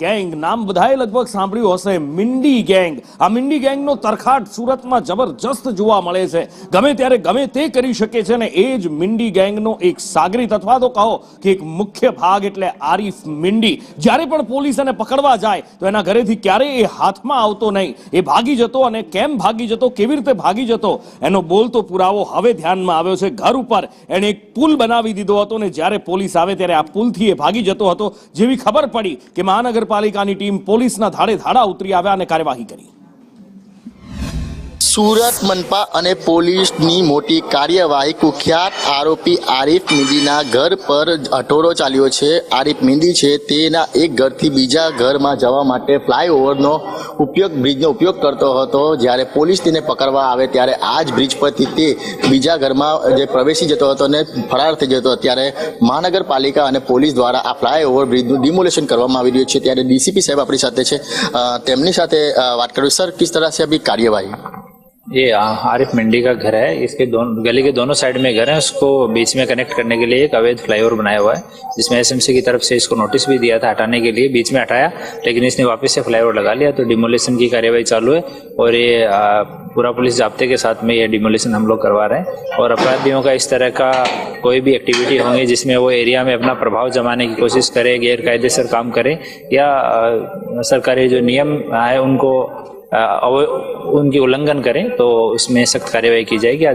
Gang નામ બધાએ લગભગ સાંભળ્યું હશે, મિંડી ગેંગ। આ મિંડી ગેંગનો તરખાટ સુરતમાં જબરજસ્ત જોવા મળે છે। ગમે ત્યારે ગમે તે કરી શકે છે ને એ જ મિંડી ગેંગનો એક સાગરીત અથવા તો કહો કે એક મુખ્ય ભાગ એટલે આરીફ મિંડી। જ્યારે પણ પોલીસ એને પકડવા જાય તો એના ઘરેથી ક્યારેય એ હાથમાં આવતો નહીં, એ ભાગી જતો, અને કેમ ભાગી જતો, કેવી રીતે ભાગી જતો એનો બોલતો પુરાવો હવે ધ્યાનમાં આવ્યો છે। ઘર ઉપર એણે એક પુલ બનાવી દીધો હતો ને જ્યારે પોલીસ આવે ત્યારે આ પુલથી એ ભાગી જતો હતો। જેવી ખબર પડી કે મહાનગરપાલિકાની ટીમ પોલીસના ધાડે ધાડા ઉતરી આવ્યા અને કાર્યવાહી કરી। સુરત મનપા અને પોલીસની મોટી કાર્યવાહી। કુખ્યાત આરોપી આરીફ મિંદીના ઘર પર અઠોરો ચાલ્યો છે। આરીફ મિંદી છે તેના એક ઘરથી બીજા ઘરમાં જવા માટે ફ્લાયઓવરનો બ્રિજનો ઉપયોગ કરતો હતો। જ્યારે પોલીસ તેને પકડવા આવે ત્યારે આ જ બ્રિજ પરથી તે બીજા ઘરમાં જે પ્રવેશી જતો હતો અને ફરાર થઈ જતો। ત્યારે મહાનગરપાલિકા અને પોલીસ દ્વારા આ ફ્લાયઓવર બ્રિજનું ડિમોલેશન કરવામાં આવી રહ્યું છે। ત્યારે ડીસીપી સાહેબ આપણી સાથે છે, તેમની સાથે વાત કરું। સર, किस तरह से अभी कार्यवाही? ये आरिफ मिंडी का घर है। इसके गली के दोनों साइड में घर है, उसको बीच में कनेक्ट करने के लिए एक अवैध फ्लाईओवर बनाया हुआ है, जिसमें एसएमसी की तरफ से इसको नोटिस भी दिया था हटाने के लिए। बीच में हटाया लेकिन इसने वापस से फ्लाईओवर लगा लिया, तो डिमोलेशन की कार्यवाही चालू है और ये पूरा पुलिस जाब्ते के साथ में ये डिमोलेशन हम लोग करवा रहे हैं। और अपराधियों का इस तरह का कोई भी एक्टिविटी होंगी जिसमें वो एरिया में अपना प्रभाव जमाने की कोशिश करें, गैर कायदेसर काम करें या सरकारी जो नियम है उनको उनकी उल्लंघन करें, तो उसमें सख्त कार्यवाही की जाएगी।